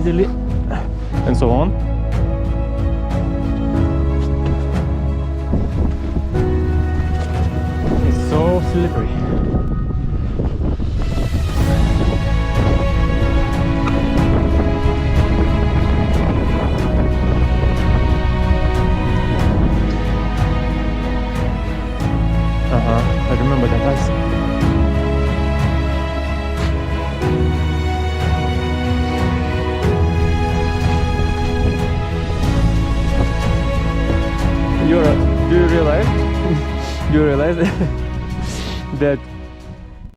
easily, and so on. It's so slippery. I remember that ice. Do you realize that